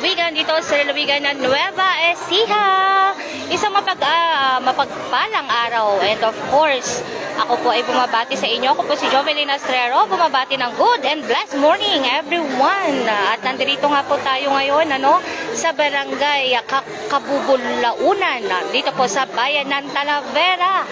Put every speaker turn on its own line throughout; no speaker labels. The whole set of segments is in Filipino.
lalawigan dito sa lalawigan ng Nueva Ecija. Isang mapagpalang araw, and of course, ako po ay bumabati sa inyo. Ako po si Jovelyn Astrero, bumabati ng good and blessed morning everyone. At nandito nga po tayo ngayon sa barangay Kabubulaunan, dito po sa bayan ng Talavera.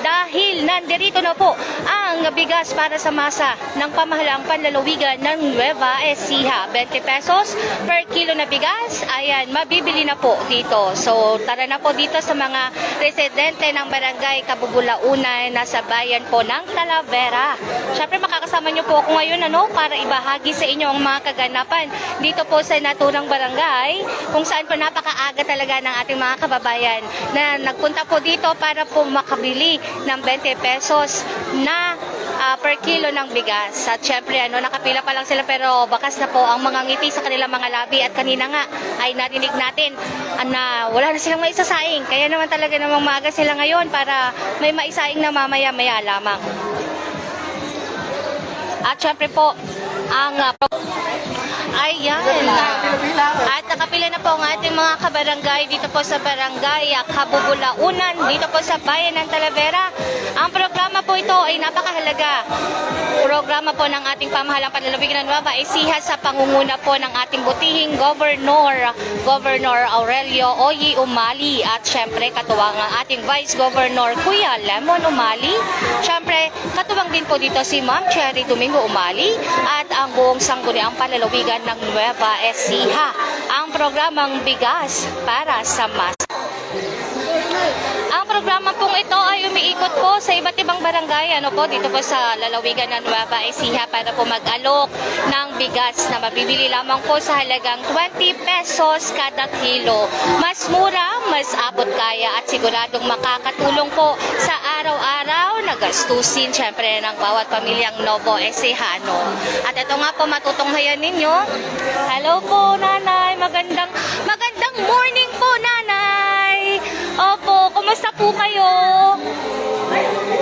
Dahil nandirito na po ang bigas para sa masa ng pamahalaang panlalawigan ng Nueva Ecija. 20 pesos per kilo na bigas, ayan, mabibili na po dito. So tara na po dito sa mga residente ng barangay Kabubulaunan na sa bayan po ng Talavera. Siyempre makakasama niyo po ako ngayon para ibahagi sa inyo ang mga kaganapan dito po sa naturang barangay, kung saan po napakaaga talaga ng ating mga kababayan na nagpunta po dito para po makabili ng 20 pesos na per kilo ng bigas. At syempre nakapila pa lang sila pero bakas na po ang mga ngiti sa kanilang mga labi. At kanina nga ay narinig natin na wala na silang maisasaing. Kaya naman talaga namang maaga sila ngayon para may maisaing na mamaya-maya lamang. At syempre po ang ayan. At nakapila na po ang ating mga kabarangay dito po sa barangay Kabubulaunan, dito po sa bayan ng Talavera. Ang programa po ito ay napakahalaga. Programa po ng ating pamahalang panlalawigan ng Nueva Ecija sa pangunguna po ng ating butihing Governor Aurelio Oye Umali. At syempre katuwang ang ating Vice Governor Kuya Lemon Umali. Syempre katuwang din po dito si Ma'am Cherry Domingo Umali at ang buong sangguniang panlalawigan ng Nueva Ecija. Ang programang bigas para sa masa. Ang programa pong ito ay umiikot po sa iba't ibang barangay dito po sa lalawigan ng Nueva Ecija para po mag-alok ng bigas na mabibili lamang po sa halagang 20 pesos kada kilo. Mas mura, mas abot kaya at siguradong makakatulong po sa araw-araw na gastusin syempre ng bawat pamilyang Novo Ecijano. At ito nga po matutunghayan ninyo. Hello po nanay, magandang morning po nanay. Opo, kumusta po kayo?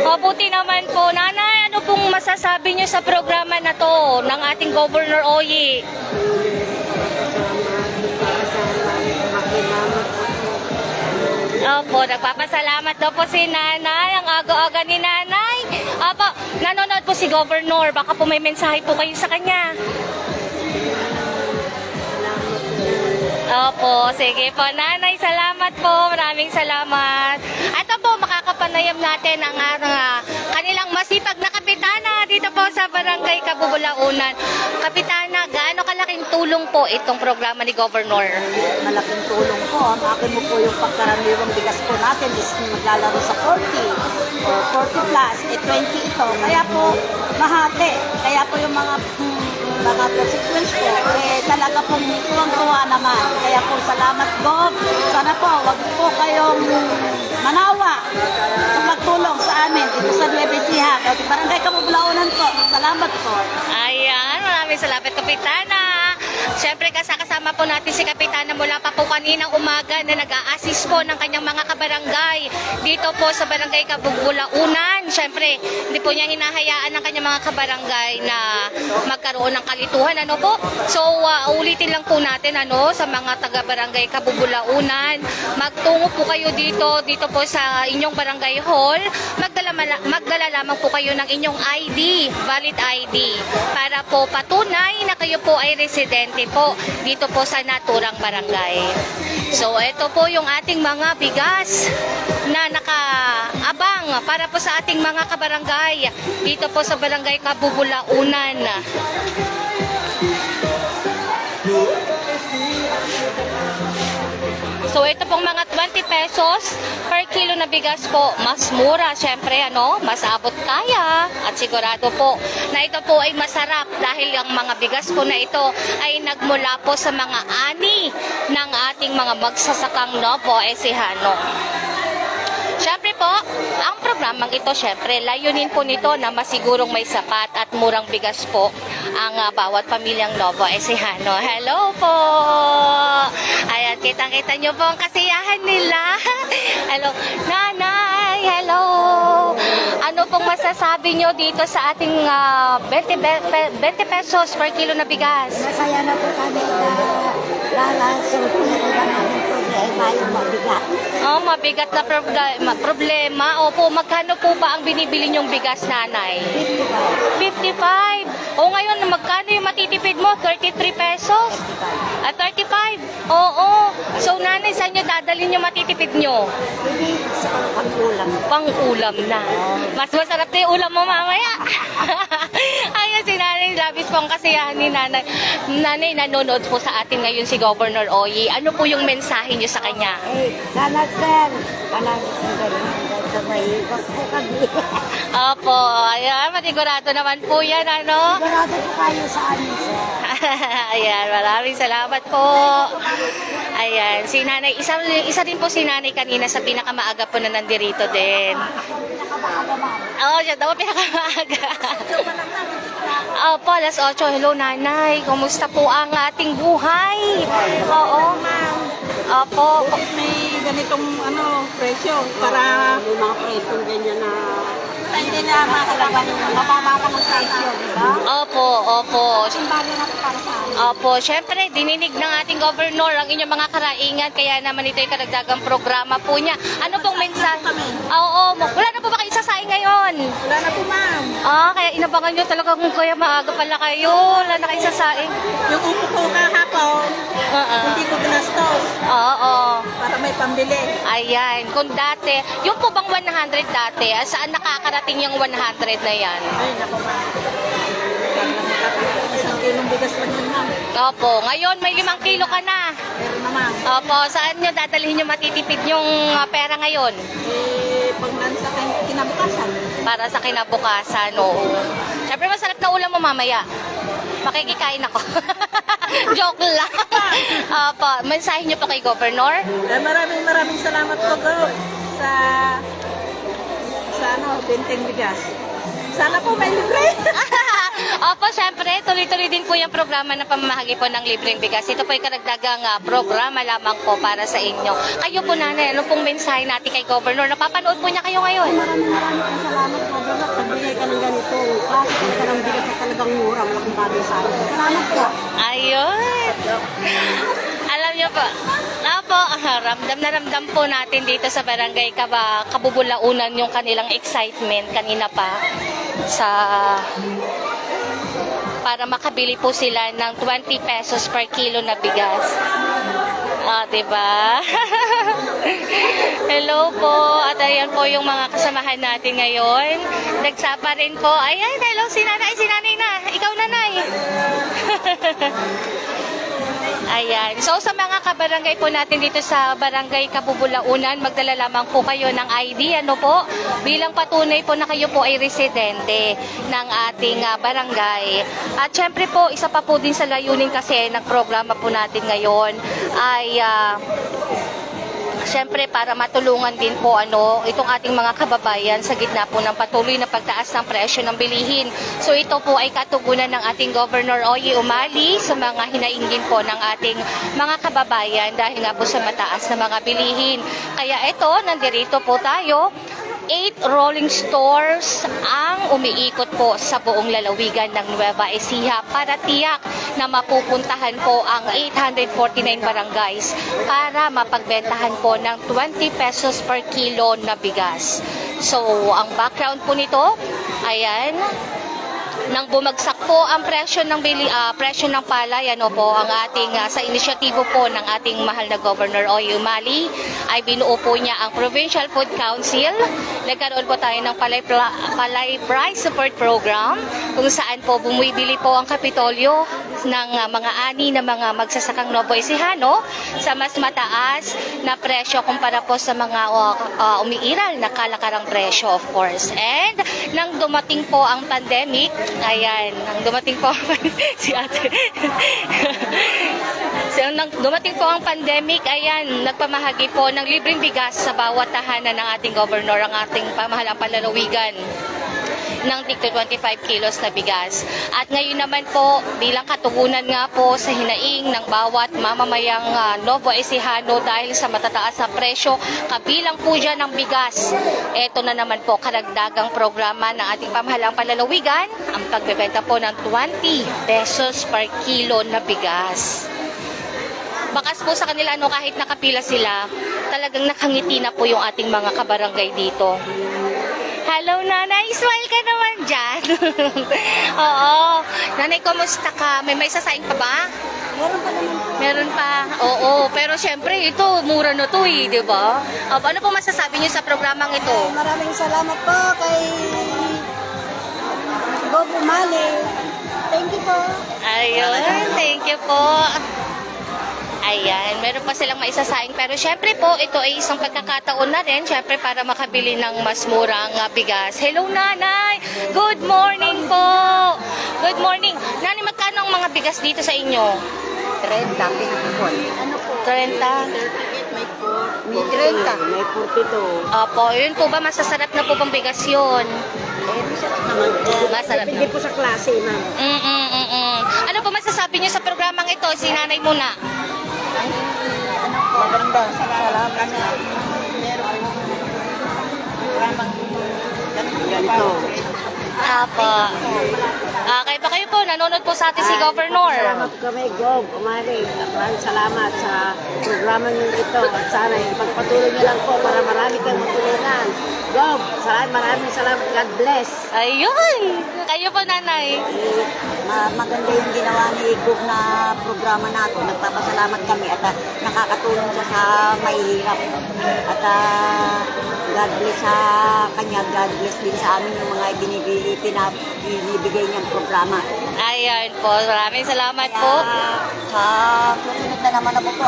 Mabuti naman po. Nanay, ano pong masasabi niyo sa programa na to ng ating Governor Oye? Opo, nagpapasalamat daw po si nanay. Ang aga-aga ni nanay. Opo, nanonood po si Governor. Baka po may mensahe po kayo sa kanya. Opo, sige po. Nanay, salamat po. Maraming salamat. Ito po, makakapanayam natin ang kanilang masipag na kapitana dito po sa barangay Kabubulaunan. Kapitana, gaano kalaking tulong po itong programa ni Governor?
Malaking tulong po. Ang akin mo po yung pagkaraniwang bigas po natin is maglalaro sa 40 o 40 plus, 20 ito. Kaya po, mahati. Kaya po yung mga consequence po, talaga pong tuwang-tuwa naman. Kaya po, salamat Gov. Sana po, wag po kayong manawa sa pagtulong sa amin dito sa Nueva Ecija. Barangay Kabubulaunan po. Salamat po.
Ayan, maraming salamat Kapitana. Siyempre kasama po natin si Kapitana mula pa po kaninang umaga na nag-a-assist po ng kanyang mga kabarangay dito po sa barangay Kabubulaunan. Siyempre, hindi po niya hinahayaan ng kanyang mga kabarangay na magkaroon ng kalituhan. Po? So, ulitin lang po natin sa mga taga-barangay Kabubulaunan. Magtungo po kayo dito po sa inyong barangay hall. Magdala lamang po kayo ng inyong ID, valid ID, para po patunay na kayo po ay residente po dito po sa naturang barangay. So, ito po yung ating mga bigas na nakaabang para po sa ating mga kabarangay dito po sa barangay Kabubulaunan. So ito pong mga 20 pesos per kilo na bigas po, mas mura syempre mas abot kaya at sigurado po na ito po ay masarap dahil ang mga bigas po na ito ay nagmula po sa mga ani ng ating mga magsasakang Novo Ecijano. Syempre po, ang programang ito syempre, layunin po nito na masigurong may sapat at murang bigas po ang bawat pamilyang Novo Ecijano. Hello po! Ayan, kitang-kita nyo po ang kasiyahan nila. Hello, nanay! Hello! Ano pong masasabi nyo dito sa ating 20 pesos per kilo na bigas?
Masaya na po kami na Dahil siyempre, namin problema yung mabigat.
Oh, mabigat na problema. Opo, magkano po ba ang binibili niyong bigas, nanay? 55. O ngayon, magkano yung matitipid mo? 33 pesos? 35? Oo. So, nanay, saan nyo dadalhin yung matitipid nyo?
Hindi sa pag-ulam.
Pang-ulam na. Mas masarap na yung ulam mo mamaya. Ayun, si nanay, labis po ang kasiyahan ni nanay. Nanay, nanonood po sa atin ngayon si Governor Oyi. Ano po yung mensahe nyo sa kanya?
Sana sir, palagi sa ganyan. Sa mahirap po kami.
Opo, ayan, matigurado naman po yan, ano?
Sigurado po kayo sa amin sir.
Ayan, maraming salamat po. Ayan, si nanay, isa din po si nanay kanina sa pinakamaaga po na nandirito din.
Pinakamaaga ma'am.
Oo, siya daw pinakamaaga. Opo, alas 8. Hello, nanay. Kumusta po ang ating buhay? Oo. Opo.
May ganitong presyo para
May mga presyo ganyan na hindi na makalaban yung mababa lang ang presyo, di ba?
Opo, opo.
Simbali na po para sa amin.
Opo, syempre, dininig ng ating governor ang inyong mga karaingan, kaya naman ito yung karagdagang programa po niya. Ano pong mensahe? Oo, wala na po ba kayo sasaing ngayon?
wala na po ma'am.
Kaya inabangan nyo talaga kung kaya maaga pala kayo. Wala na kayo sasaing.
Yung upo ko kahapon, hindi ko ginastos
Oo.
para may pambili.
Ayan, kung dati, yung po bang 100 dati, saan nakakarating yung 100 na yan?
Ay, naku ma'am. Isang kilong bigas lang yun ma'am.
Opo, ngayon may 5 kilo ka na.
Pero na ma'am,
Opo, saan nyo dadalhin yung matitipid yung pera ngayon?
pag nasa kinabukasan.
Para sa kinabukasan, oo. Siyempre masarap na ulam mo mamaya. Makikikain ako. Joke lang. Opo, mensahe nyo po kay Governor?
Maraming salamat po go sa benteng bigas. Sana po may libre.
Opo, syempre, tuloy-tuloy din po yung programa ng pamamahagi po ng libreng bigas. Ito po yung karagdagang programa lamang po para sa inyo. Kayo po, nanay, ano pong mensahe natin kay Governor? Napapanood po niya kayo ngayon.
Maraming salamat po, Dora. Pagbigay ka ng ganito. Kasi kung ka ng bigat na talagang mura, malaking bagay sa akin. Salamat po.
Ayun. Alam niyo po, Opo, ramdam na ramdam po natin dito sa Barangay Kabubulaunan yung kanilang excitement kanina pa para makabili po sila ng 20 pesos per kilo na bigas. Diba? Hello po. At ayan po yung mga kasamahan natin ngayon. Nagsapa rin po. Ayan, hello si nanay. Si nanay na. Ikaw, nanay. Ayan. So, sa mga kabarangay po natin dito sa Barangay Kabubulaunan, magdala lamang po kayo ng ID, ano po, bilang patunay po na kayo po ay residente ng ating barangay. At syempre po, isa pa po din sa layunin kasi ng programa po natin ngayon ay syempre para matulungan din po itong ating mga kababayan sa gitna po ng patuloy na pagtaas ng presyo ng bilihin. So ito po ay katugunan ng ating Governor Oyi Umali sa mga hinainggin po ng ating mga kababayan dahil nga po sa mataas na mga bilihin. Kaya ito, nandirito po tayo. 8 rolling stores ang umiikot po sa buong lalawigan ng Nueva Ecija para tiyak na mapupuntahan po ang 849 barangays para mapagbentahan po ng 20 pesos per kilo na bigas. So, ang background po nito, ayan, nang bumagsak po ang presyo ng presyo ng palay, ang ating sa inisyatibo po ng ating mahal na Governor Oyi Umali ay binuo po niya ang Provincial Food Council. Nagkaroon po tayo ng Palay Price Support Program kung saan po bumibili po ang Kapitolyo ng mga ani na mga magsasakang Nuevo Ecijano sa mas mataas na presyo kumpara po sa mga umiiral na kalakarang presyo, of course. And nang dumating po ang pandemic, ayan, nang dumating po si ate. So, nang dumating po ang pandemic, ayan, nagpamahagi po ng libreng bigas sa bawat tahanan ng ating governor, ang ating pamahalang palalawigan ng tigto 25 kilos na bigas. At ngayon naman po, bilang katugunan nga po sa hinaing ng bawat mamamayang Nuevo Ecijano dahil sa matataas na presyo, kabilang po dyan ng bigas. Ito na naman po, karagdagang programa ng ating pamahalang palalawigan, ang pagbebenta po ng 20 pesos per kilo na bigas. bakas po sa kanila, ano, kahit nakapila sila, talagang nakangiti na po yung ating mga kabarangay dito. Hello, Nanay. Smile ka naman dyan. Oo. Nanay, kumusta ka? May sasaing pa ba?
Meron pa naman po.
Meron pa. Oo. Pero syempre, ito, mura na to eh, di ba? Ano po masasabi niyo sa programang ito?
Maraming salamat po kay Go Bumali. Thank you po.
Ayun, thank you po. Ayan, meron pa silang maisasaing. Pero syempre po, ito ay isang pagkakataon na rin, syempre para makabili ng mas murang bigas. Hello, Nanay! Good morning po! Good morning. Nanay, magkano ang mga bigas dito sa inyo?
30, pinakapon. Ano po?
30.
May 30. May 42.
Opo, yun po ba? Masasarap na po bang bigas yun?
Masarap naman.
Masarap
Depende
na.
po sa klase, ma'am.
Ano po masasabi niyo sa programang ito? Si Nanay muna.
Maganda. Salamat. Meron ganito.
Apo. Okay pa kayo po, nanonood po sa atin si Governor.
Salamat kami, Gov. Umari. Maraming salamat sa programa niyo ito. At sana ipagpatuloy niyo lang po para marami kayong matulungan. Gov, maraming salamat. God bless.
Ayun! Kayo po, Nanay.
Maganda yung ginawa ni Gov na programa nato. Nagpapasalamat kami at nakakatulong siya sa mahihirap. At God bless sa kanya, God bless din sa amin yung mga binibigay niyang programa.
Ayan po, maraming salamat po.
Sa susunod na naman na po po,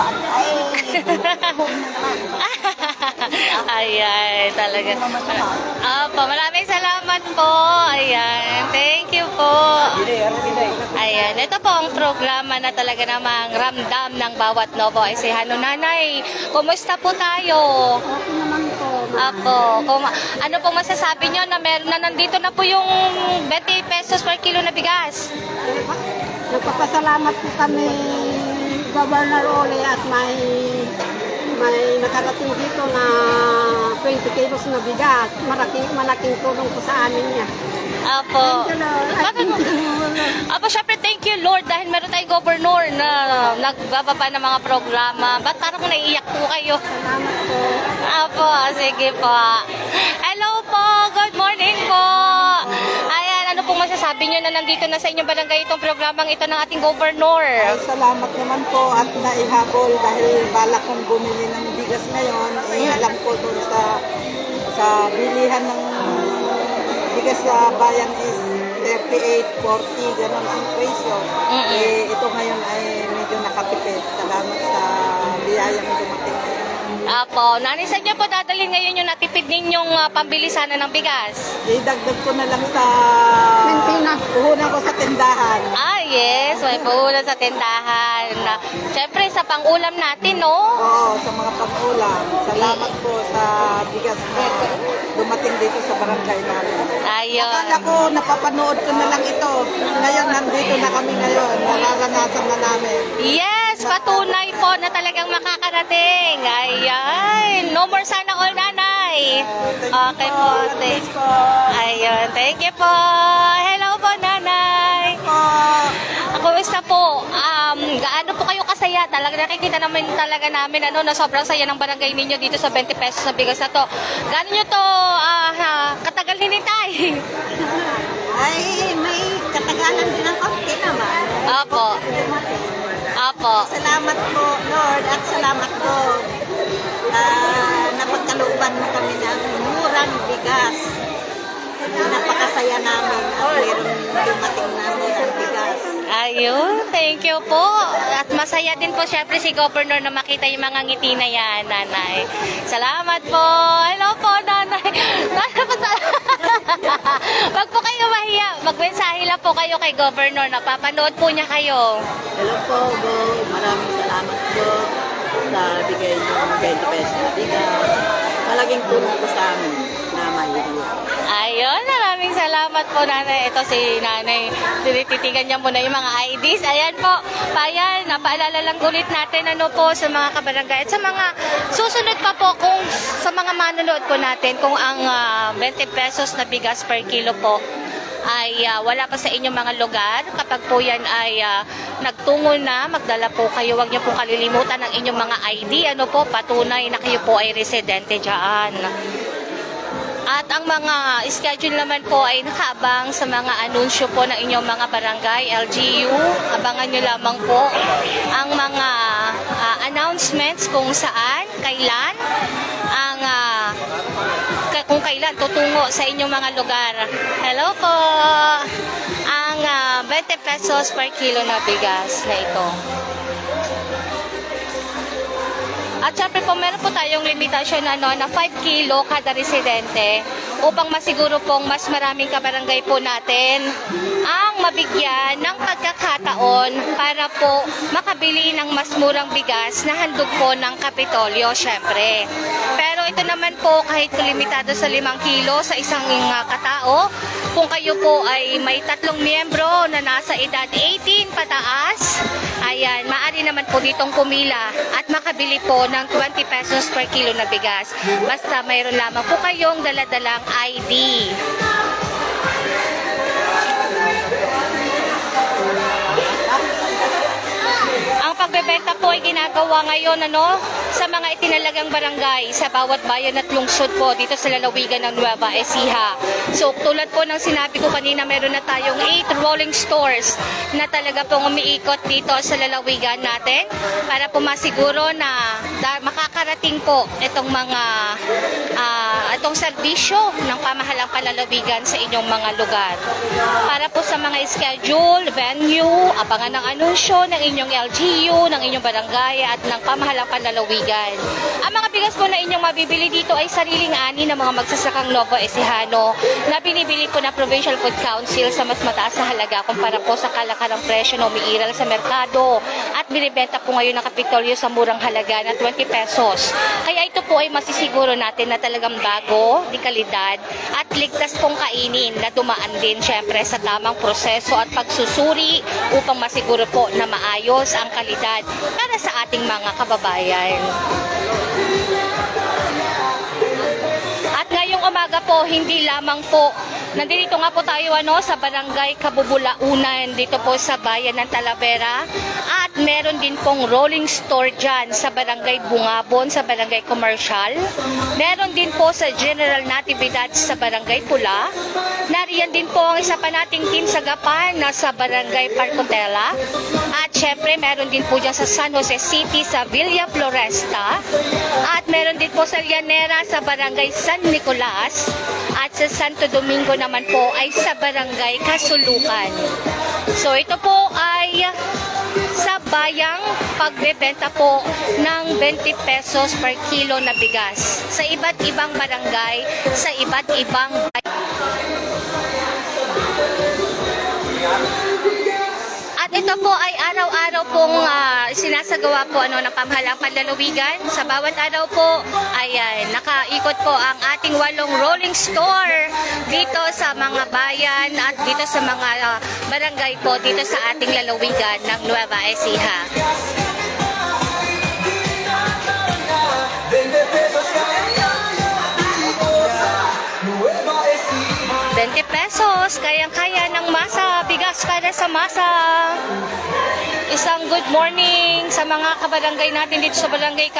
Ayan, talaga. Apo, maraming salamat po. Ayan, thank you po. Ayan, ito po ang programa na talaga namang ramdam ng bawat Novo Ecijano. Nanay, kumusta po tayo?
Okay naman po.
Apo, ano po masasabi nyo na meron na nandito na po yung 20 pesos per kilo na bigas?
Nagpapasalamat po kami, Governor Ole, at may nakarating dito na 20 kilos na bigas. Malaking tulong po sa amin niya.
Apo.
Thank you, Lord.
Apo, syempre thank you Lord dahil meron tayong governor na nagbababa ng mga programa. Ba't parang naiiyak po kayo?
Salamat po.
Apo, sige po. Hello po, good morning po. Ayan, ano pong masasabi nyo na nandito na sa inyong barangay itong programang ito ng ating governor?
Ay, salamat naman po at naihabol dahil balak kong bumili ng bigas ngayon. Alam ko doon sa bilihan ng bigas sa bayan is 38, 40, gano'n ang presyo. Ito ngayon ay medyo nakatipid. Salamat sa biyayang dumating ngayon.
Apo, Nanay, saan nyo po dadalhin ngayon yung natipid ninyong pambili sana ng bigas?
Idagdag ko na lang sa puhunan ko sa tindahan.
Yes, may puhunan sa tindahan. Siyempre, sa pang-ulam natin, no?
Oo, sa mga pag-ulam. Salamat po sa bigas na dumating dito sa barangay namin.
Ayun.
Akala ko, napapanood ko na lang ito. Ngayon, nandito na kami ngayon. Nararanasan na namin.
Yes, patunay po na talagang makakarating. Ayan. No more sana all, Nanay. Okay po. Ayun. Thank you po. Hello po, Nanay. Kumusta po? Gaano po kayo kasaya? Talaga nakikita namin talaga namin na sobrang saya ng barangay ninyo dito sa 20 pesos na bigas na to. Gaano nyo to katagal hinintay?
Ay, may katagalan din ang konti naman.
Apo. Apo.
Salamat po, Lord, at salamat po. Napagkalooban mo kami ng murang bigas. Napakasaya namin at meron dumating na murang bigas.
Ayun, thank you po. At masaya din po syempre si Governor na makita yung mga ngiti na yan, Nanay. Salamat po. Hello po, Nanay. Wag po kayo mahiya. Magmensahe lang po kayo kay Governor. Napapanood po niya kayo.
Hello po, Go. Maraming salamat po sa bigay ng 20 pesos na bigas. Malaking tulong po sa amin na mahihirap.
Ayun, maraming salamat po, Nanay. Ito si Nanay. Tinititigan niya muna yung mga IDs. Ayan po. Ayan, napaalala lang ulit natin po sa mga kabarangay at sa mga susunod pa po kung sa mga manonood po natin kung ang 20 pesos na bigas per kilo po ay wala pa sa inyong mga lugar, kapag po yan ay nagtungo na, magdala po kayo. Huwag niyo po kalilimutan ang inyong mga ID, ano po, patunay na kayo po ay residente dyan. At ang mga schedule naman po ay nakaabang sa mga anunsyo po ng inyong mga barangay, LGU. Abangan nyo lamang po ang mga announcements kung saan, kailan, kung kailan tutungo sa inyong mga lugar. Hello po! Ang 20 pesos per kilo na bigas na ito. At syempre po, meron po tayong limitasyon na 5 kilo kada residente upang masiguro pong mas maraming kabarangay po natin ang mabigyan ng pagkakataon para po makabili ng mas murang bigas na handog po ng Kapitolyo, syempre. Pero ito naman po, kahit limitado sa 5 kilo sa isang katao, kung kayo po ay may 3 miyembro na nasa edad 18 pataas, ayan, maaari naman po ditong pumila at makabili po ng 20 pesos per kilo na bigas. Basta mayroon lamang po kayong daladalang ID. Ang pagbebenta po ay ginagawa ngayon sa mga itinalagang barangay sa bawat bayan at lungsod po dito sa lalawigan ng Nueva Ecija. So tulad po ng sinabi ko kanina, meron na tayong 8 rolling stores na talaga pong umiikot dito sa lalawigan natin para po masiguro na makakarating po itong mga itong serbisyo ng pamahalang palalawigan sa inyong mga lugar. Para po sa mga schedule, venue, abangan ng anunsyo ng inyong LGU, ng inyong barangay at ng pamahalang panlalawigan. Ang mga bigas po na inyong mabibili dito ay sariling ani ng mga magsasakang Nueva Ecijano na binibili po ng Provincial Food Council sa mas mataas na halaga kumpara po sa kalakarang presyo na umiiral sa merkado at binibenta po ngayon ng Kapitolyo sa murang halaga na 20 pesos. Kaya ito po ay masisiguro natin na talagang bago, di kalidad at ligtas pong kainin na dumaan din syempre sa tamang proseso at pagsusuri upang masiguro po na maayos ang kalidad para sa ating mga kababayan. At ngayong umaga po, hindi lamang po, nandito nga po tayo sa Barangay Kabubulaunan, dito po sa bayan ng Talavera. At meron din pong rolling store dyan sa Barangay Bungabon, sa Barangay Commercial. Meron din po sa General Natividad sa Barangay Pula. Nariyan din po ang isa pa nating team sa Gapan na sa Barangay Parcotela. At syempre meron din po dyan sa San Jose City sa Villa Floresta. At meron din po sa Llanera sa Barangay San Nicolas. At sa Santo Domingo naman po ay sa Barangay Kasulukan. So ito po ay sa bayang pagbebenta po ng 20 pesos per kilo na bigas sa iba't ibang barangay, sa iba't ibang At ito po ay araw-araw pong sinasagawa po ng pamahalang panlalawigan. Sa bawat araw po ay nakaikot po ang ating 8 rolling store dito sa mga bayan at dito sa mga barangay po dito sa ating lalawigan ng Nueva Ecija. 20 pesos, kayang-kaya ng masa, bigas para sa masa. Isang good morning sa mga kabarangay natin dito sa Barangay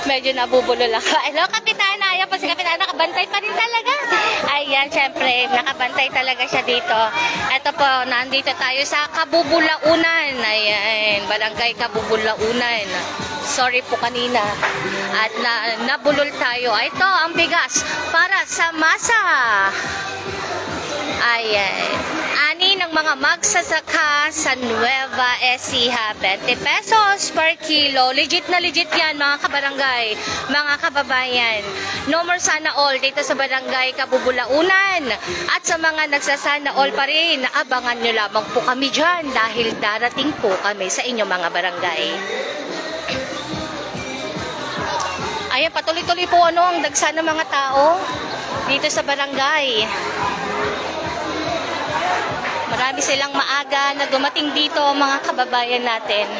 medyo nabubulol ako. Hello, Kapitana. Ayan po si Kapitana, nakabantay pa rin talaga. Ayan, syempre, nakabantay talaga siya dito. Ito po, nandito tayo sa Kabubulaunan. Ayan, Barangay Kabubulaunan. Sorry po kanina. At nabulol tayo. Ito ang bigas para sa masa. Ayan. Ani ng mga magsasaka sa Nueva Ecija. 20 pesos per kilo. Legit na legit yan mga kabarangay, mga kababayan. No more sana all dito sa Barangay Kabubulaunan. At sa mga nagsasana all pa rin, abangan nyo lamang po kami dyan dahil darating po kami sa inyong mga barangay. Ayan, patuloy-tuloy po ang dagsa ng mga tao dito sa barangay. Marami silang maaga na dumating dito mga kababayan natin.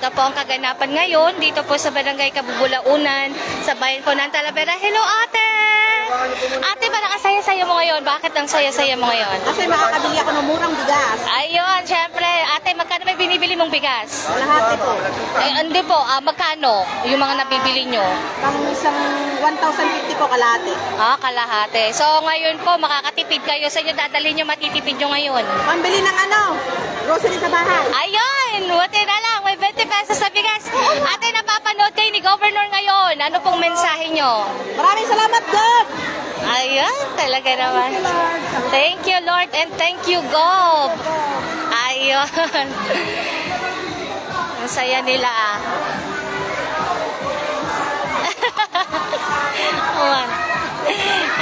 Ito po ang kaganapan ngayon dito po sa Barangay Kabubulaunan sa bayan po ng Talavera. Hello, ate! Ate, parang ang saya-saya mo ngayon. Bakit ang saya-saya mo ngayon?
Kasi makakabili ako ng murang bigas.
Ayun, syempre. Ate, magkano may binibili mong bigas?
Lahati po.
Ay, hindi po. Magkano yung mga nabibili nyo?
Pang isang 1,050 po kalahati.
Kalahati. So, ngayon po, makakatipid kayo. Sa inyo dadalhin nyo, matitipid nyo ngayon.
Pambili ng grocery sa bahay.
Ayun! Buti na lang. May 20 pesos sa bigas. Ate, napapanood kayo ni Governor ngayon. Ano pong mensahe nyo?
Maraming salamat, God!
Ayun, talaga naman. Thank you, Lord, and thank you, Gov. Ayun. Ang saya nila, ah.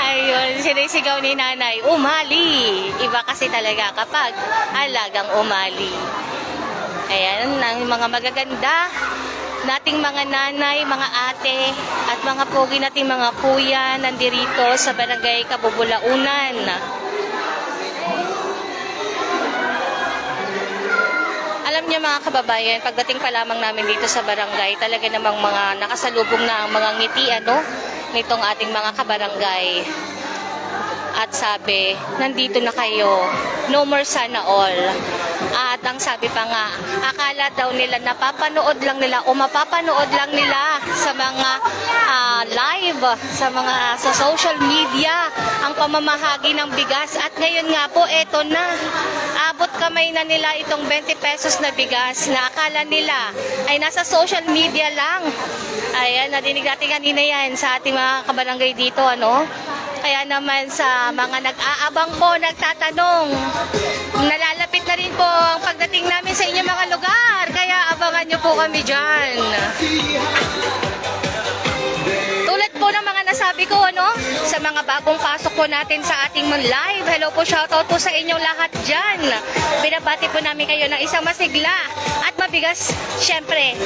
Ayun, sinisigaw ni nanay, umali. Iba kasi talaga kapag alagang umali. Ayan, ang mga magaganda nating mga nanay, mga ate, at mga pogi nating mga kuya nandirito sa Barangay Kabubulaunan. Alam niyo mga kababayan, pagdating pa lamang namin dito sa barangay, talaga namang mga nakasalubong na ang mga ngiti nitong ating mga kabarangay. At sabi, nandito na kayo, no more sana all. At ang sabi pa nga, akala daw nila napapanood lang nila o mapapanood lang nila sa mga live, sa social media ang pamamahagi ng bigas. At ngayon nga po, eto na. Abot kamay na nila itong 20 pesos na bigas na akala nila ay nasa social media lang. Ayan, nadinig natin kanina yan sa ating mga kabarangay dito, ano? Kaya naman sa mga nag-aabang po, nagtatanong, nalalapit na rin po ang pagdating namin sa inyong mga lugar. Kaya abangan nyo po kami dyan. Tulad po ng mga nasabi ko, ano, sa mga bagong pasok po natin sa ating live. Hello po, shoutout po sa inyong lahat dyan. Binabati po namin kayo ng isang masigla at mabigas, syempre,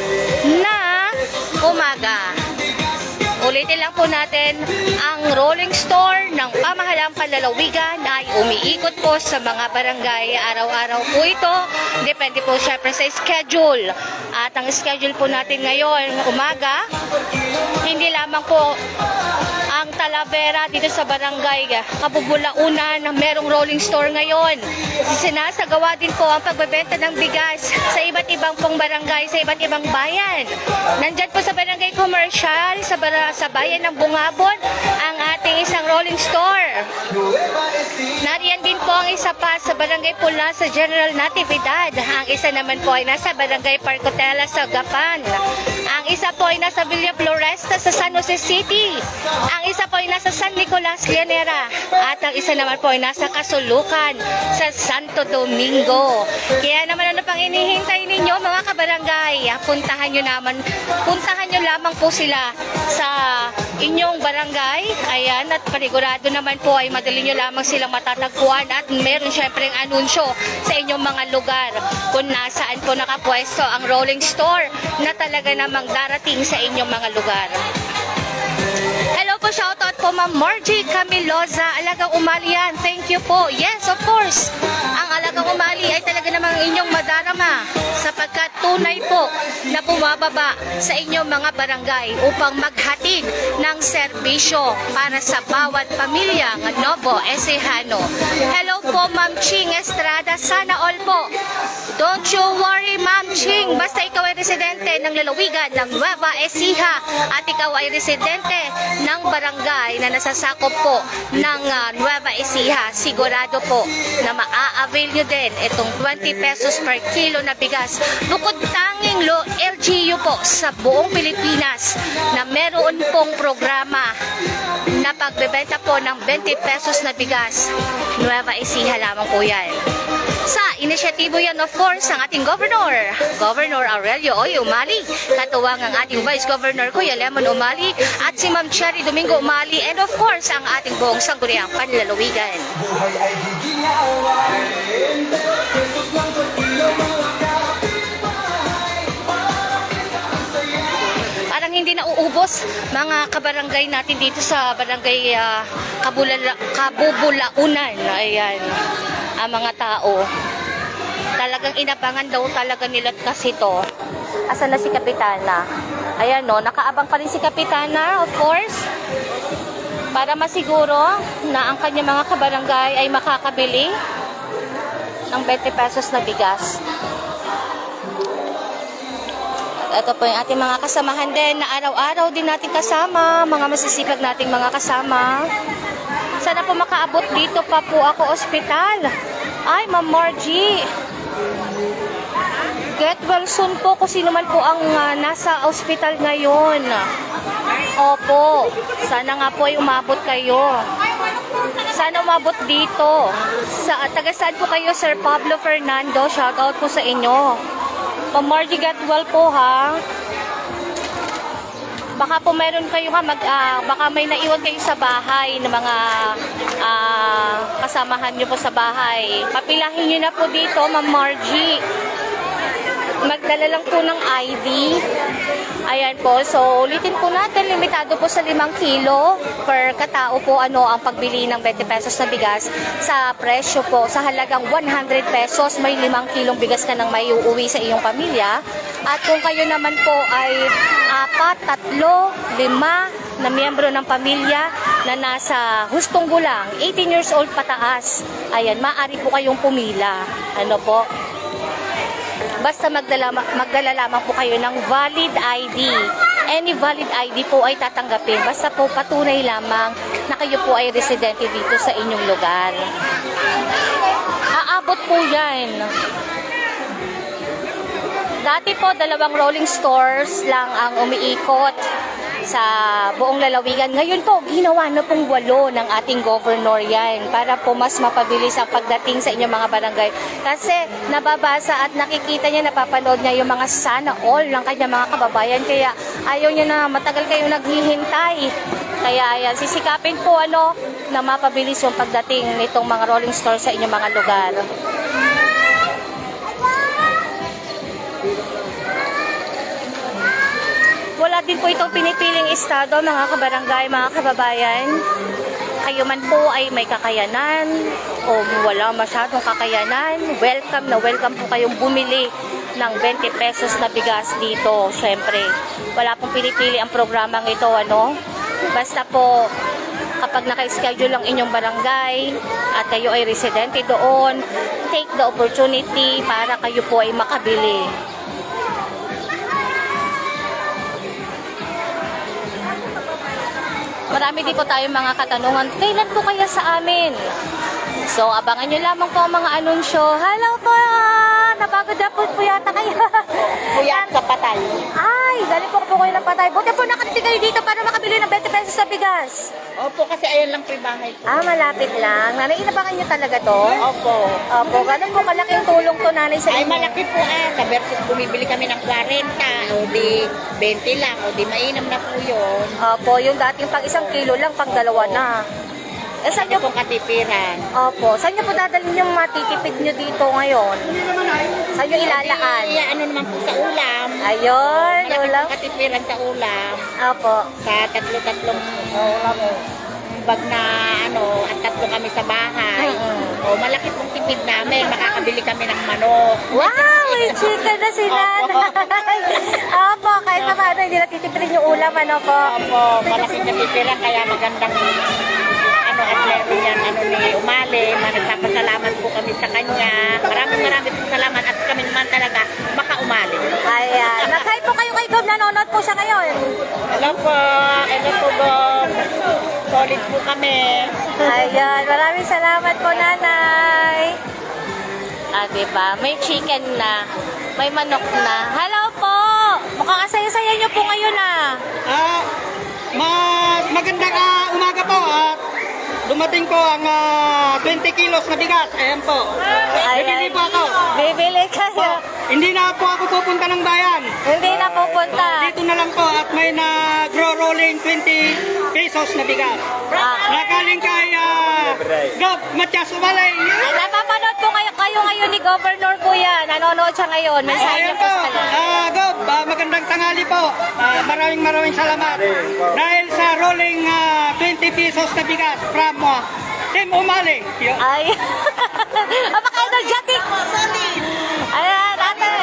na umaga. Ulitin lang po natin, ang rolling store ng pamahalang panlalawigan ay umiikot po sa mga barangay. Araw-araw po ito. Depende po syempre sa schedule. At ang schedule po natin ngayon, umaga, hindi lamang po ang Talavera dito sa barangay Kabubulaunan, merong rolling store ngayon. Sinasagawa din po ang pagbebenta ng bigas sa iba't ibang pong barangay, sa iba't ibang bayan. Nandyan po sa barangay commercial, sa bayan ng Bungabon, ang ating isang rolling store. Nariyan din po ang isa pa sa barangay Pula sa General Natividad. Ang isa naman po ay nasa barangay Parcotela sa Gapan. Ang isa po ay nasa Villa Floresta sa San Jose City. Ang isa po ay nasa San Nicolas, Llanera. At ang isa naman po ay nasa Kasulukan sa Santo Domingo. Kaya naman ano pang inihintay ninyo mga kabarangay? Puntahan nyo lamang po sila sa inyong barangay. Ayan, at panigurado naman po ay madali nyo lamang silang matatagpuan at meron syempre ang anunsyo sa inyong mga lugar kung nasaan po nakapwesto ang rolling store na talaga namang darating sa inyong mga lugar. Hello po, shoutout po Ma'am Margie Camiloza, Alagang Umali yan. Thank you po. Yes, of course. Ang Alagang Umali ay talaga namang inyong madarama sapagkat tunay po na bumababa sa inyong mga barangay upang maghatid ng serbisyo para sa bawat pamilya ng Novo Ecijano. Hello po Ma'am Ching Estrada, sana all po. Don't you worry Ma'am Ching, basta ikaw ay residente ng lalawigan ng Nueva Ecija at ikaw ay residente ng barangay na nasasakop po ng Nueva Ecija, sigurado po na maa-avail nyo din itong 20 pesos per kilo na bigas. Bukod tanging LGU po sa buong Pilipinas na meron pong programa na pagbebenta po ng 20 pesos na bigas. Nueva Ecija lamang po yan. Sa inisyatibo yan of course ang ating Governor Aurelio Oy Umali, katuwang ang ating Vice Governor Kuya Lemon Umali at si Ma'am Cherry Domingo Umali, and of course ang ating buong sangguniang panlalawigan. Parang hindi na uubos mga kabarangay natin dito sa barangay Kabubulaunan. Ayan, ang mga tao talagang inabangan daw talaga nila kasi to Asan na si Kapitana? Ayan no, nakaabang pa rin si Kapitana, of course. Para masiguro na ang kanyang mga kabarangay ay makakabili ng 20 pesos na bigas. Ito po yung ating mga kasamahan din na araw-araw din natin kasama, mga masisipag nating mga kasama. Sana po makaabot dito pa po ako ospital. Ay, Ma'am Margie. Get well soon po kung sino man po ang nasa ospital ngayon. Opo, sana nga po ay umabot kayo. Sana umabot dito. Taga saan po kayo, Sir Pablo Fernando? Shout out po sa inyo. Ma'am Margie, get well po ha. Baka po meron kayo baka may naiwan kayo sa bahay ng mga kasamahan nyo po sa bahay. Papilahin nyo na po dito, Ma'am Margie. Magdala lang po ng ID. Ayan po. So, ulitin po natin. Limitado po sa 5 kilo per katao po ang pagbili ng 20 pesos na bigas sa presyo po. Sa halagang 100 pesos, may 5 kilong bigas ka nang may uuwi sa iyong pamilya. At kung kayo naman po ay 4, 3, 5 na miyembro ng pamilya na nasa hustong gulang, 18 years old pataas, ayan, maaari po kayong pumila. Ano po? Basta magdala lamang po kayo ng valid ID. Any valid ID po ay tatanggapin. Basta po patunay lamang na kayo po ay residente dito sa inyong lugar. Aabot po yan. Dati po, 2 rolling stores lang ang umiikot sa buong lalawigan. Ngayon po, ginawa na pong 8 ng ating governor yan para po mas mapabilis ang pagdating sa inyong mga barangay. Kasi nababasa at nakikita niya, napapanood niya yung mga sana all ng kanyang mga kababayan. Kaya ayaw niya na matagal kayong naghihintay. Kaya ayan, sisikapin po na mapabilis yung pagdating nitong mga rolling stores sa inyong mga lugar. Wala din po itong pinipiling estado, mga kabarangay, mga kababayan. Kayo man po ay may kakayanan o wala masyadong kakayanan, welcome po kayong bumili ng 20 pesos na bigas dito. Siyempre, wala pong pinipili ang programang ito, Basta po, kapag naka-schedule ang inyong barangay at kayo ay residente doon, take the opportunity para kayo po ay makabili. Marami din po tayong mga katanungan. Kailan po kaya sa amin? So, abangan nyo lamang po ang mga anunsyo. Hello po! Napagod na po yata kayo.
Puyat sa patay.
Ay, galing po kayo ng patay. Buti po nakatitig kayo dito para makabili ng 20 pesos sa bigas.
Opo, kasi ayan lang po yung bahay ko.
Malapit lang. Nanay, inabangan nyo talaga to?
Opo.
Opo, ganun po kalaking tulong to, nanay, sa
Ay,
inyo.
malaki po sa versus bumibili kami ng 40 o di 20 lang o di mainam na po yun.
Opo, yung dating pag 1 kilo lang, pag 2 na. Saan nyo
Pong katipiran.
Opo. Saan nyo po dadalhin yung matitipid nyo dito ngayon? Saan nyo ilalaan?
Ay, ano naman po sa ulam.
Ayun,
Malaki
ulam.
pong katipiran sa ulam.
Opo.
Sa tatlo-tatlong bag na at 3 kami sa bahay. O, malaki pong tipid namin. Makakabili kami ng manok.
Wow! May chicken na si nanay. Opo, kahit na paano hindi natitipirin yung ulam, po?
Opo, malaking katipiran kaya magandang atleta yan, ni Umali. Nagpapasalamat po kami sa kanya. Maraming po salamat at kami naman talaga maka-Umali.
Ayan. Nag-hi po kayo kay Gob. Nanonood po siya ngayon.
Hello po. Hello po, Bob. Solid po kami.
Ayan. Maraming salamat po, nanay. Diba? May chicken na. May manok na. Hello po! Mukhang asaya-saya niyo po ngayon,
Magandang umaga po. Dumating po ang 20 kilos na bigas. Ayan po. Bibili po ako.
Bibili kayo.
Hindi na po ako pupunta ng bayan.
Hindi na pupunta.
Dito na lang po at may nagro-rolling 20 pesos na bigas. Nakaling kay Gob Matias Umalay.
Napapanood po kayo ngayon ni Governor po yan. Nanonood siya ngayon. Mensahe niya
Ayan
po
po.
sa kanya.
Gob, magandang tanghali po. Maraming salamat. Dahil sa rolling 20 pesos na bigas from Team Umali.
Ay. Napaka-energetic. Ayan, ate.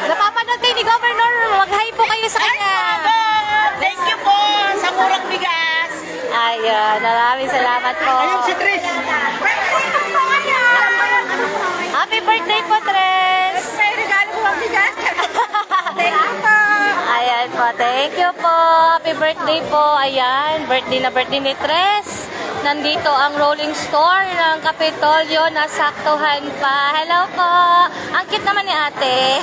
Napapanood nanonood kayo ni Governor, mag-hi po kayo sa kanya.
Thank you po sa murang bigas.
Ayan, maraming salamat po.
Tris.
Happy birthday po, Tres!
May regalo ko ang bigas. Thank you po.
Ayan po, thank you po. Happy birthday po. Ayan, birthday na birthday ni Tres. Nandito ang rolling store ng Kapitolyo, nasaktuhan pa. Hello po. Ang cute naman ni ate.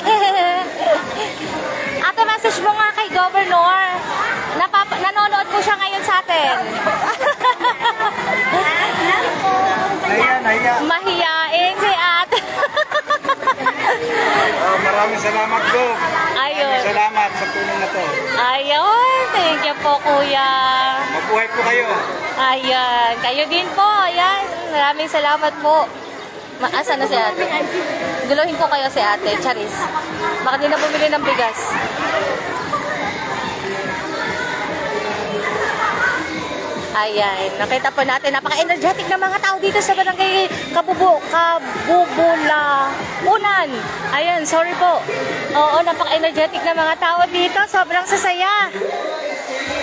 Ate, message mo nga kay Governor. Nanonood po siya ngayon sa atin.
Naya.
Mahiyain si ate.
Maraming salamat, Go.
Ayun.
Salamat sa tulong na to.
Ayun, thank you po, kuya.
Mabuhay po kayo.
Ayan, kayo din po. Ayan, maraming salamat po. Asa na si ate? Guluhin ko kayo si ate, Charis. Baka di na bumili ng bigas. Ayan, nakita po natin, napaka-energetic ng mga tao dito sa barangay Kabubula-Unan. Ayan, sorry po. Oo, napaka-energetic ng mga tao dito. Sobrang sasaya.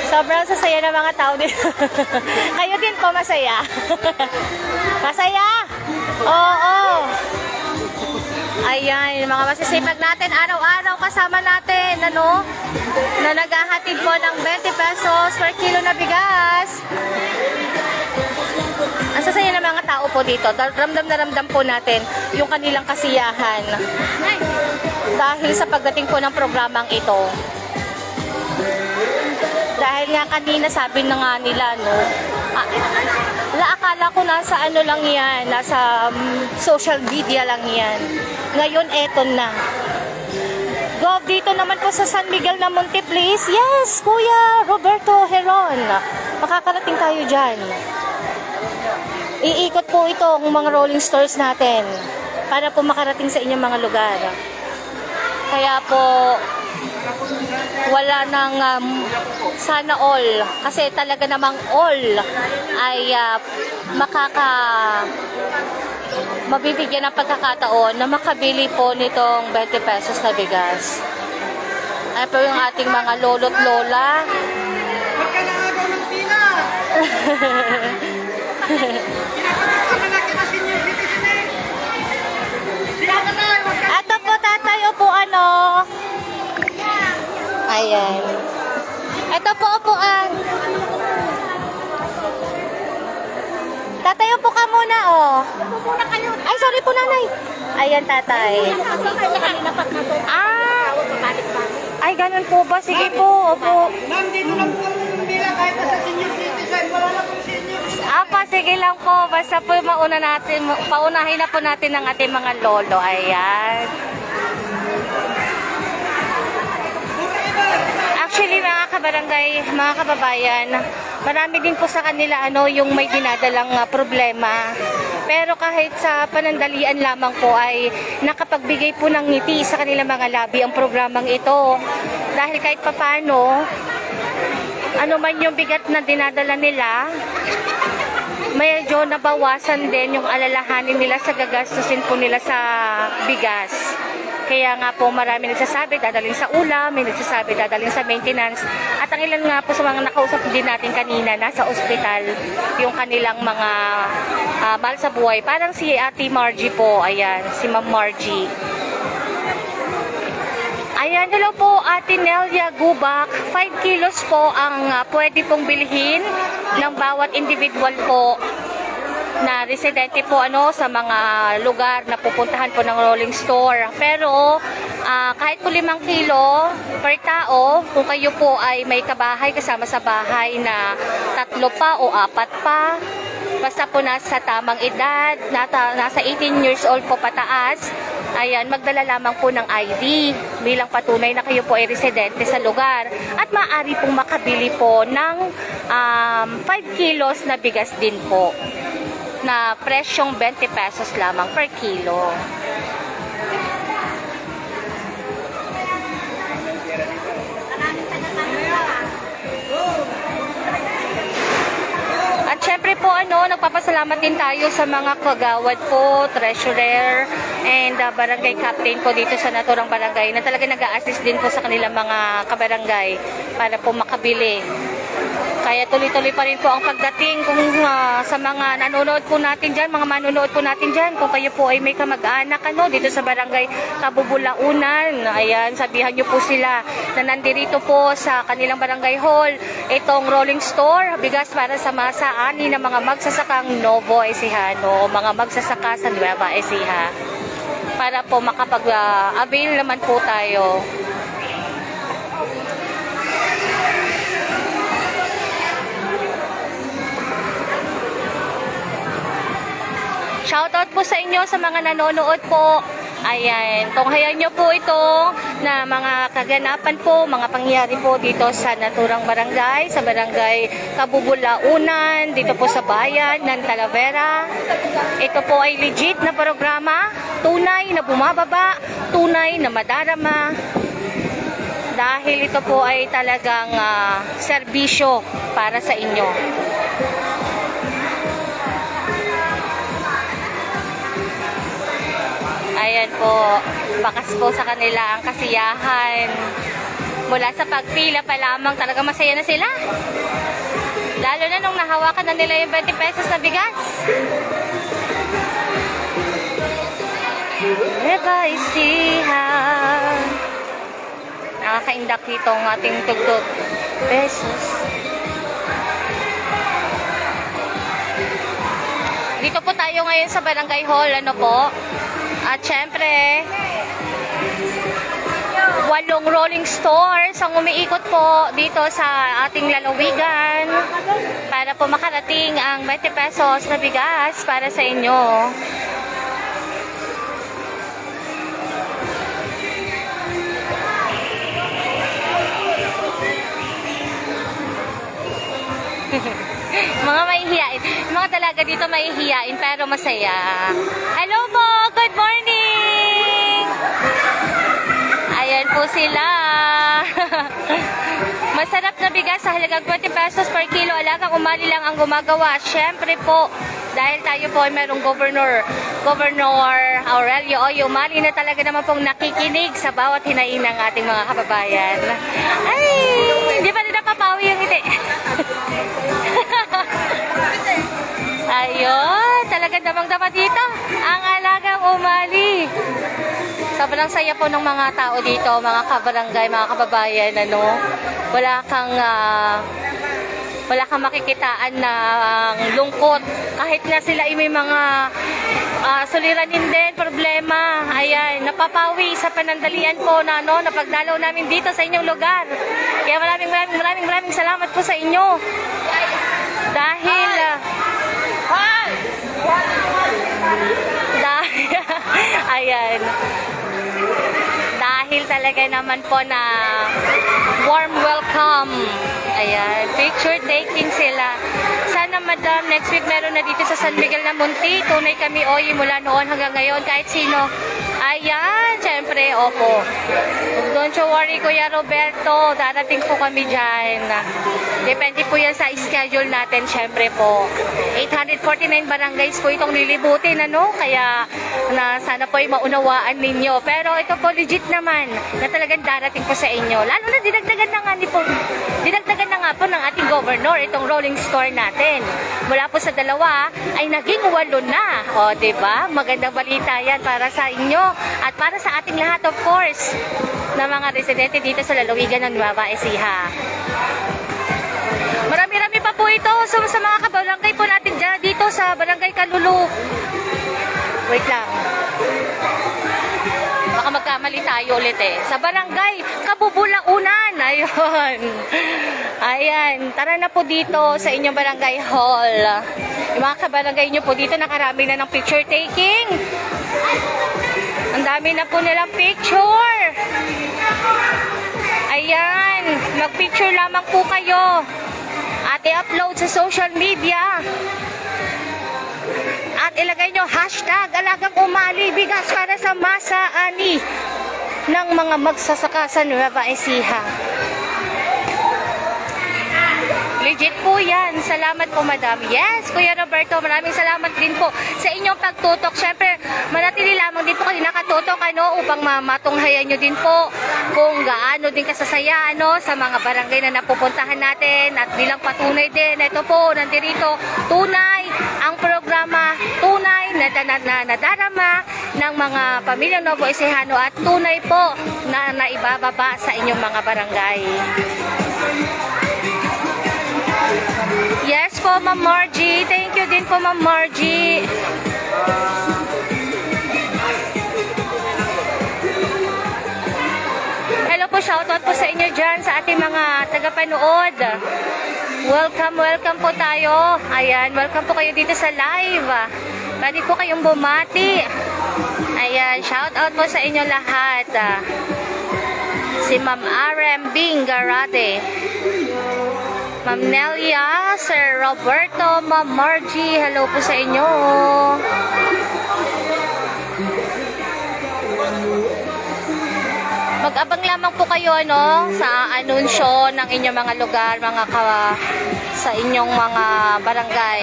Sobrang sasaya ng mga tao dito. Kayo din po, masaya. Masaya? Oo. Ayan, yung mga masisipag natin, araw-araw kasama natin, ano, na naghahatid po ng 20 pesos per kilo na bigas. Ang sasaya ng mga tao po dito, ramdam na ramdam po natin yung kanilang kasiyahan. Dahil sa pagdating po ng programang ito. Dahil nga kanina sabi na nga nila, no, akala ko nasa ano lang yan, nasa social media lang yan. Ngayon, eto na. Gov, dito naman po sa San Miguel na Monte, please. Yes, Kuya Roberto Heron. Makakarating tayo dyan. Iikot po ito ang mga rolling stores natin para po makarating sa inyong mga lugar. Kaya po, wala nang sana all. Kasi talaga namang all ay mabibigyan ng pagkakataon na makabili po nitong 20 pesos na bigas. Ay po yung ating mga lolo't lola.
Magkalaagaw ng pila.
Ato po tatay, upo ano. Ayan. Ito po upuan. Tatay, upo ka muna, oh. Ay, sorry po, nanay. Ayan, tatay. Ah. Ay, ganun po ba? Sige po, opo.
Ma'am, dito lang po ang pila kahit sa senior citizen. Wala na pong senior.
Apa, sige lang po. Basta po paunahin na po natin ang ating mga lolo. Ayan. Actually, mga kabarangay, mga kababayan, marami din po sa kanila yung may dinadalang problema. Pero kahit sa panandalian lamang po ay nakapagbigay po ng ngiti sa kanilang mga labi ang programang ito. Dahil kahit papano, ano man yung bigat na dinadala nila, medyo nabawasan din yung alalahanin nila sa gagastusin po nila sa bigas. Kaya nga po marami nagsasabi dadalhin sa ulam, may nagsasabi dadalhin sa maintenance. At ang ilan nga po sa mga nakausap din natin kanina, nasa ospital, yung kanilang mga mahal sa buhay. Parang si Ate Margie po, ayan, si Ma'am Margie. Ayan, hello po, Ate Nelia Gubak. 5 kilos po ang pwede pong bilhin ng bawat individual po na residente po sa mga lugar na pupuntahan po ng rolling store. Pero kahit po 5 kilo per tao, kung kayo po ay may kabahay kasama sa bahay na 3 pa o 4 pa, basta po nasa tamang edad, nasa 18 years old po pataas, ayan, magdala lamang po ng ID bilang patunay na kayo po ay residente sa lugar. At maaari pong makabili po ng 5 kilos na bigas din po, na presyong 20 pesos lamang per kilo. At syempre po nagpapasalamat din tayo sa mga kagawad po, treasurer, and barangay captain po dito sa naturang barangay na talaga nag-a-assist din po sa kanilang mga kabarangay para po makabili. Kaya tuloy-tuloy pa rin po ang pagdating kung sa mga nanonood po natin dyan, mga manonood po natin dyan, kung kayo po ay may kamag-anak dito sa barangay Kabubulaunan. Ayan, sabihan nyo po sila na nandirito po sa kanilang barangay hall itong rolling store, bigas para sa masa ani ng mga magsasakang Novo Ecijano o mga magsasaka sa Nueva Ecija. Para po makapag-avail naman po tayo. Shoutout po sa inyo sa mga nanonood po. Ayan, tunghayan nyo po ito na mga kaganapan po, mga pangyayari po dito sa naturang barangay, sa barangay Kabubulaunan, dito po sa bayan ng Talavera. Ito po ay legit na programa, tunay na bumababa, tunay na madarama. Dahil ito po ay talagang serbisyo para sa inyo. Ayan po, bakas po sa kanila ang kasiyahan. Mula sa pagpila pa lamang, talaga masaya na sila. Lalo na nung nahawakan na nila yung 20 pesos na bigas. Nueva Ecija. Nakakaindak dito ang ating tugtog. Pesos. Dito po tayo ngayon sa Barangay Hall, At syempre, 8 rolling stores ang umiikot po dito sa ating lalawigan para po makarating ang 20 pesos na bigas para sa inyo. Mga mahihiyain. Mga talaga dito mahihiyain pero masaya. Hello po! Good morning! Ayan po sila. Masarap na bigas sa halagang 20 pesos per kilo. Alagang umali lang ang gumagawa. Siyempre po, dahil tayo po ay merong Governor Aurelio Oy, umali na talaga naman pong nakikinig sa bawat hinaing ng ating mga kababayan. Ay, hindi pa rin napapawi yung ngiti. Ayun, talagang damang-dama dito ang alagang umali. Sobrang saya po ng mga tao dito, mga kabarangay, mga kababayan, wala kang makikitaan ng lungkot. Kahit na sila ay may mga suliranin din, problema. Ayan, napapawi sa panandalian po na pagdalaw namin dito sa inyong lugar. Kaya maraming salamat po sa inyo. Dahil ayan, dahil talaga naman po na warm welcome. Ayan, picture taking sila. Sana madam, next week meron na dito sa San Miguel na Munti. Tunay kami oy mula noon hanggang ngayon, kahit sino. Ayan, syempre, opo. Don't you worry, Kuya Roberto. Darating po kami dyan. Depende po yan sa schedule natin, syempre po. 849 barangays po itong lilibutin, Kaya sana po ay maunawaan ninyo. Pero ito po legit naman na talagang darating po sa inyo. Lalo na dinagdagan na nga po ng ating governor itong rolling store natin. Mula po sa 2 ay naging 8 na. O, diba? Magandang balita yan para sa inyo at para sa ating lahat, of course, na mga residente dito sa lalawigan ng Nueva Ecija. Marami-rami pa po ito. So, sa mga kabarangay po natin dyan, dito sa Barangay Kalulu. Wait lang. Baka magkamali tayo ulit sa Barangay Kabubulaunan. Ayun. Ayan. Tara na po dito sa inyong barangay hall. Yung mga kabarangay nyo po dito nakarami na ng picture taking. Ang dami na po nilang picture. Ayan. Mag-picture lamang po kayo. At i-upload sa social media. At ilagay nyo hashtag alagang umali bigas para sa masa ani ng mga magsasaka sa Nueva Ecija. Legit po yan. Salamat po, madam. Yes, Kuya Roberto, maraming salamat din po sa inyong pagtutok. Siyempre, manatili lamang din po kayo nakatutok, upang matunghayan nyo din po kung gaano din kasasaya, sa mga barangay na napupuntahan natin. At bilang patunay din, ito po, nandirito, tunay ang programa, tunay na nadarama ng mga pamilyang Novo Ecijano at tunay po na naibababa sa inyong mga barangay. Yes po, Ma'am Margie. Thank you din po, Ma'am Margie. Hello po, shoutout po sa inyo dyan sa ating mga tagapanood. Welcome po tayo. Ayan, welcome po kayo dito sa live. Pwede po kayong bumati. Ayan, shoutout po sa inyo lahat. Si Ma'am R.M. Bingarate, Ma'am Nelia, Sir Roberto, Ma'am Margie, hello po sa inyo. Mag-abang lamang po kayo sa anunsyo ng inyong mga lugar, sa inyong mga barangay.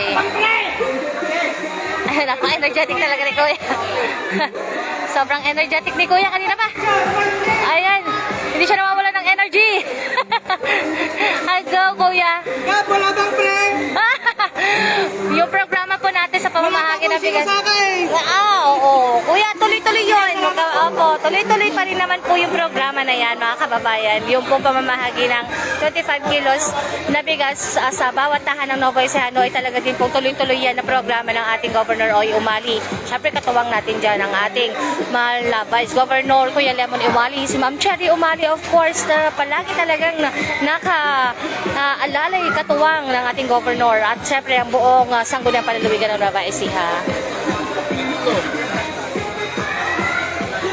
Ayun, napaka-energetic talaga ni Kuya. Sobrang energetic ni Kuya kanina pa. Ayan, hindi siya nawawala ng energy. Go, Kuya.
Wala bang pre?
Yung programa po natin sa pamamahagi ng bigas. Oo. Kuya, tuloy-tuloy yun. Opo, tuloy-tuloy pa rin naman po yung programa na yan, mga kababayan. Yung po pamamahagi ng 25 kilos na bigas sa bawat tahanan ng Novo Ecijano ay talaga din po tuloy-tuloy yan na programa ng ating Governor Oy Umali. Siyempre, katuwang natin dyan ang ating mahal na Vice Governor Kuya Lemon Umali, si Ma'am Cherry Umali, of course, na palagi talagang naka-alalay katuwang ng ating Governor at siyempre ang buong sangguniang panlalawigan ng Nueva Ecija.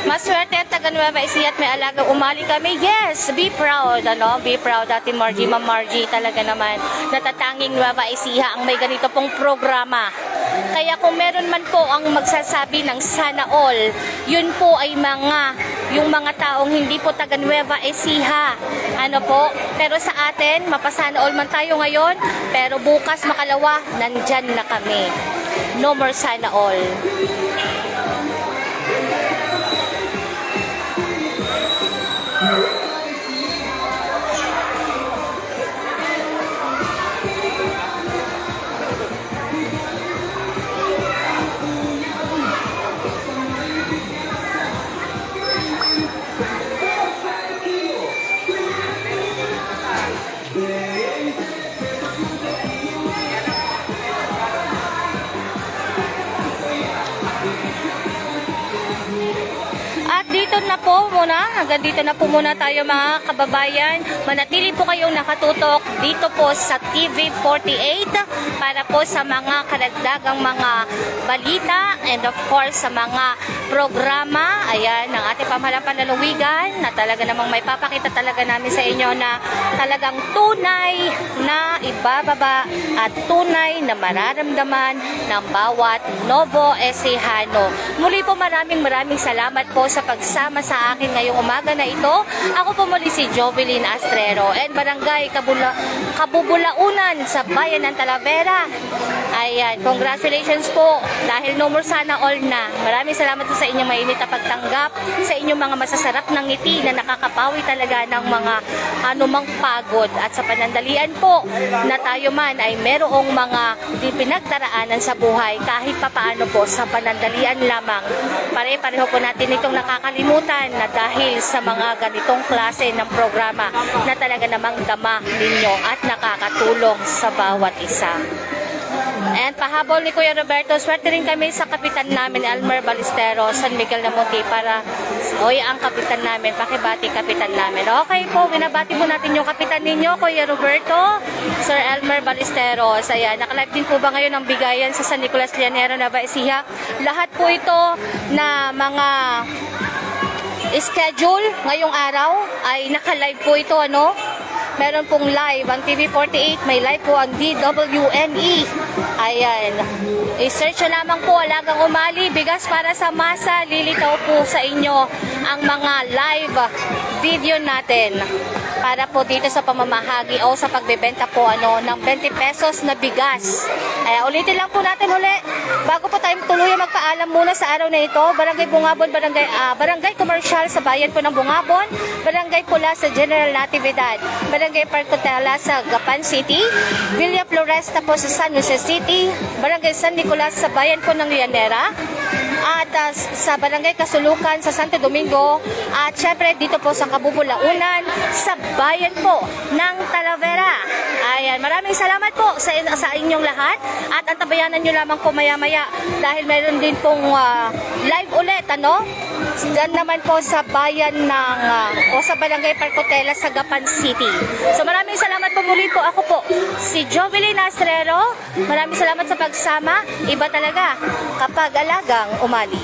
Maswerte at taga Nueva Ecija at may alagang Umali kami. Yes, be proud, be proud Ate Margie, Ma'am Margie, talaga naman natatanging Nueva Ecija ang may ganito pong programa. Kaya kung meron man po ang magsasabi ng sana all, yun po ay yung mga taong hindi po taga Nueva Ecija. Pero sa atin, mapasana all man tayo ngayon, pero bukas makalawa, nandyan na kami. No more sana all. Hanggang dito na po muna tayo, mga kababayan. Manatili po kayong nakatutok dito po sa TV48 para po sa mga karagdagang mga balita and of course sa mga programa, ayan, ng ating pamahalang panlalawigan na talaga namang may papakita talaga namin sa inyo na talagang tunay na ibababa at tunay na mararamdaman ng bawat Novo Ecijano. Muli po maraming salamat po sa pagsama sa akin ngayong umaga na ito. Ako po muli si Jovelyn Astrero and Barangay Kabubulaunan sa Bayan ng Talavera. Ayan, congratulations po dahil no more sana all na. Maraming salamat po sa inyong mainit na pagtanggap, sa inyong mga masasarap na ngiti na nakakapawi talaga ng mga anumang pagod at sa panandalian po na tayo man ay merong mga pinagdaraanan sa buhay kahit papaano po sa panandalian lamang. Pare-pareho po natin itong nakakalimutan na dahil sa mga ganitong klase ng programa na talaga namang dama ninyo at nakakatulong sa bawat isa. And pahabol ni Kuya Roberto, swerte rin kami sa kapitan namin, Elmer Balistero, San Miguel na Monte, para ang kapitan namin, pakibati kapitan namin. Okay po, binabati po natin yung kapitan ninyo, Kuya Roberto, Sir Elmer Balistero. Saya, nakalive din po ba ngayon ang bigayan sa San Nicolas Llanero, Nueva Ecija? Lahat po ito na mga schedule ngayong araw ay naka-live po ito, Meron pong live ang TV48, may live po ang DWNE. Ayan. I-search na lamang po, Alagang Umali, bigas para sa masa. Lilitaw po sa inyo ang mga live video natin. para po dito sa pamamahagi o sa pagbebenta po ng 20 pesos na bigas. Ulitin lang po natin uli. Bago po tayo tuluyan magpaalam muna sa araw na ito, Barangay Bungabon, Barangay Commercial sa bayan po ng Bungabon, Barangay Pula sa General Natividad, Barangay Parcotela sa Gapan City, Villa Floresta po sa San Jose City, Barangay San Nicolas sa bayan po ng Llanera, at sa Barangay Kasulukan sa Santo Domingo, at syempre dito po sa Kabubulaunan sa bayan po ng Talavera. Ayan, maraming salamat po sa inyong lahat at antabayanan nyo lamang po maya-maya dahil meron din pong live ulit, Diyan naman po sa bayan ng o sa Barangay Parcotela sa Gapan City. So maraming salamat po muli po. Ako po si Jovelyn Astrero. Maraming salamat sa pagsama. Iba talaga kapag alagang umali.